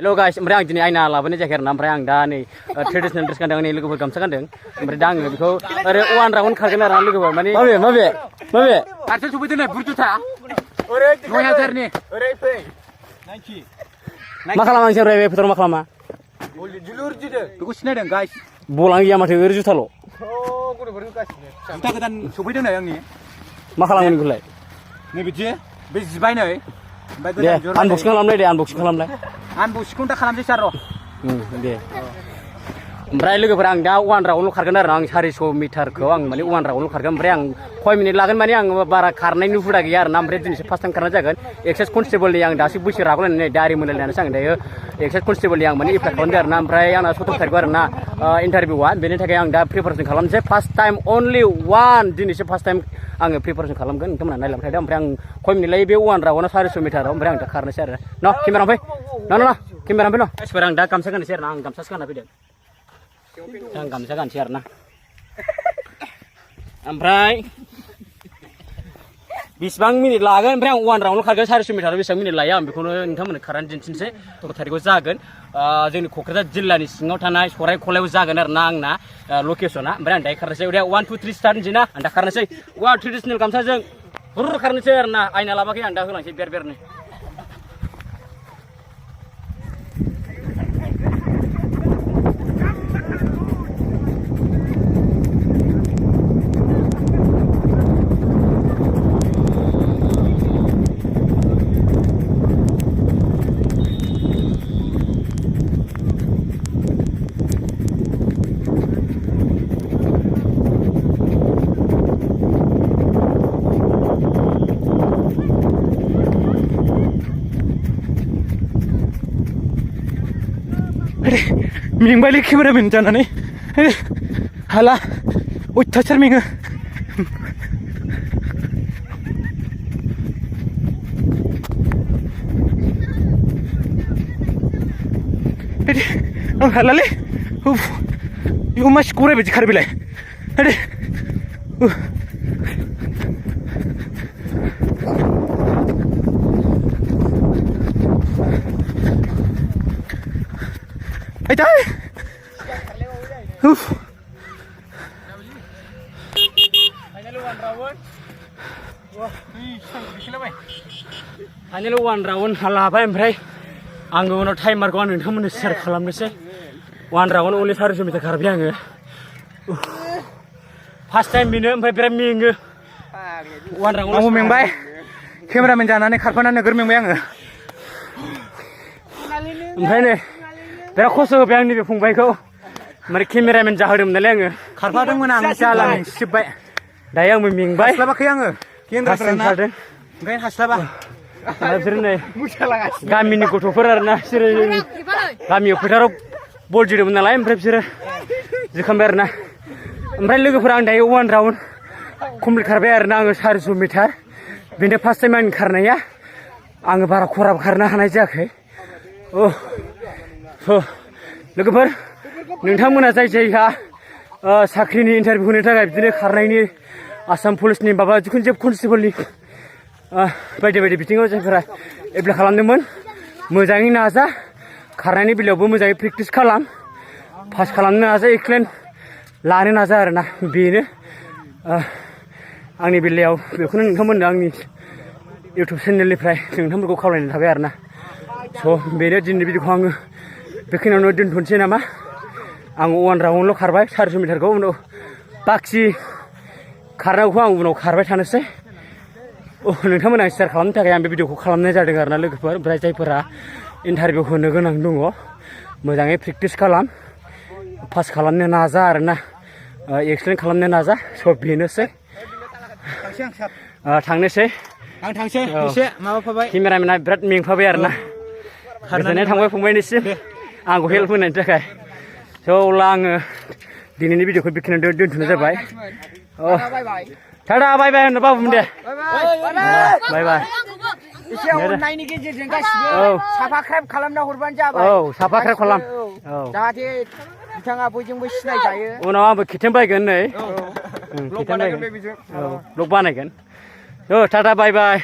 Hello guys, oमफ्राय आं दिनै आयना लाबोनाय जायाखै आरोना ओमफ्राय आं दा नै ट्रेडिशनल ड्रेस गानदों आंनि लोगोफोर गामसा गानदों ओमफ्राय दा आङो बेखौ ओरै वान राउन्ड खारगोन आरोना लोगोफोर माने माबे फारसे सफैदों नै बुरजुथा ओरै 9000 नि ओरै फै 90 मा खालामा नोंसोर बे फोथाराव मा खालामा जोलुर जिदो बेखौ सिनायदों गाइस बलां गैया माथो ओरै जुथाल' गथ'फोर गासिनो जुथा गोदान सफैदों नै आंनि मा खालामगोन बेखौलाय नै बिदि बे जिबाय नै ओमफ्राय दे गोदान आनबक्सिं खालामलाय दे आनबक्सिं खालामलाय आनबक्सिंखौ दा खालामसै सार र' दे ओमफ्राय लोगोफोर आं दा वान राउन्डल' खारगोन आरो आं 400 मिटारखौ आं माने वान राउन्डल' खारगोन ओमफ्राय आं खय मिनिट लागोन माने आं बारा खारनायनि हुदा गैया आरोना ओमफ्राय दिनैसो फार्स्ट टाइम खारनाय जागोन एक्साइज कनस्टेबलनि आं दासो बैसो रागलायनानै दारि मोनलायनानैसो आं दायो एक्साइज कनस्टेबलनि आं माने एप्लाइ खालामदों आरोना ओमफ्राय आंना 17 थारिखआव आरोना इन्टारभिउआ बेनि थाखाय आं दा प्रिपारेसन खालामनोसै फार्स्ट टाइम अनलि वान दिनैसो फार्स्ट टाइम आङो प्रिपारेसन खालामगोन नोंथांमोना नायलांबाय थादों ओमफ्राय आं खय मिनिट लायो बे वान राउन्डआव 400 मिटाराव ओमफ्राय आं दा खारनोसै आरो न केमेरा फै न केमेरा फै न मानसिफोर आं दा गामसा गाननोसै आरोना आं गामसासो गानना फैदों आं गामसा गानसै आरोना ओमफ्राय बेसेबां मिनिट लागोन ओमफ्राय आं वान राउन्डल' खारगोन 400 मिटाराव बेसेबां मिनिट लायो आं बेखौनो नोंथांमोननो खारनानै दिन्थिनोसै 17 थारिखआव जागोन जोंनि क'क्राझार जिल्लानि सिङाव थानाय सराइखलायाव जागोन आरोना आंना लकेसना ओमफ्राय आं दायो खारनोसै उदै 1 2 3 स्टार्ट होनसै ना आं दा खारनोसै वा ट्रेडिशनेल गामसाजों हुर खारनोसै आरोना आयना लाबाखै आं दा होलांसै बेरनो मेंबायलै केमेरामेन जानानै हाला अयथासार मेङो आं हालालै बेखौ मा गराय बायदि खारो बेलाय फाइनाल वान राउन्ड लाबाय ओमफ्राय आङो उनाव टाइमारखौ आं नोंथांमोननो शेयार खालामनोसै वान राउन्ड अनलि 400 मिटार खारबाय आङो फार्स्ट टाइम बेनो ओमफ्राय बिराद मेङो वान राउन्ड आंबो मेंबाय केमेरामेन जानानै खारफानानै नोगोर मेंबाय आङो ओमफ्राय नै बिराद खस्थ' होबाय आंनि बे फंबायखौ माने केमेरामेन जाहोदोंमोन नालाय आङो खारफादोंमोन आं जाला मेंसिजोब्बाय दायो आंबो मेंबाय हास्लाबाखै आङो केमेराफोराना ओंखायनो हास्लाबा बिसोर नै गामिनि गथ'फोर आरोना बिसोरो गामियाव फोथाराव बल जोदोंमोन नालाय ओमफ्राय बिसोरो जोखांबाय आरोना ओमफ्राय लोगोफोरा आं दायो वान राउन्ड कमप्लिट खारबाय आरोना आङो 400 मिटार बेनो फार्स्ट टाइम आंनि खारनाया आङो बारा खराबो खारनो हानाय जायाखै लोगोफोर नोंथांमोना जायहा साख्रिनि इन्टारभिउ होनो थाखाय बिदिनो खारनायनि आसाम पुलिसनि माबा जिखुनु जेब कनस्टेबलनि बायदि बायदि बिथिङाव जायफोरा एप्लाइ खालामदोंमोन मोजाङै नाजा खारनायनि बेलायावबो मोजाङै प्रेक्टिस खालाम पास खालामनो नाजा एक्सलेन्ट लानो नाजा आरोना बेनो आंनि बेलायाव बेखौनो नोंथांमोननो आंनि इउटुब चेनेलनिफ्राय नोंथांमोनखौ खावलायनाय थाबाय आरोना स' बेनो दिनैनि भिडिअखौ आङो बेखिनियावनो दोनथ'नोसै नामा आं वान राउन्डल' खारबाय 400 मिटारखौ उनाव बाखि खारनांगौखौ आं उनाव खारबाय थानोसै नोंथांमोना शेयार खालामनो थाखाय आं बे भिडिअखौ खालामनाय जादों आरोना लोगोफोर ओमफ्राय जायफोरा इन्टारभिउ होनो गोनां दङ मोजाङै प्रेक्टिस खालाम पास खालामनो नाजा आरोना एक्सलेन्ट खालामनो नाजा स' बेनोसै थांनोसै आं थांसै एसे माबाफाबाय केमेरामेना बिराद मेंफाबाय आरोना गोजोननाय थांबाय फंबायनिसिम आंखौ हेल्प होनायनि थाखाय स' अब्ला आङो दिनैनि भिडिअखौ बेखिनियाव दोनथ'नाय जाबाय टाटा बाय बाय होननो बाबुमोन दे बाय बाय एसे अननायनि गेजेरजों गासिबो साबस्क्राइब खालामना हरबानो जाबाय साबस्क्राइब खालाम जाहाथे बिथाङा बयजोंबो सिनायजायो उनाव आंबो खेथें बायगोन नै ब्लग बानायगोन टाटा बाय बाय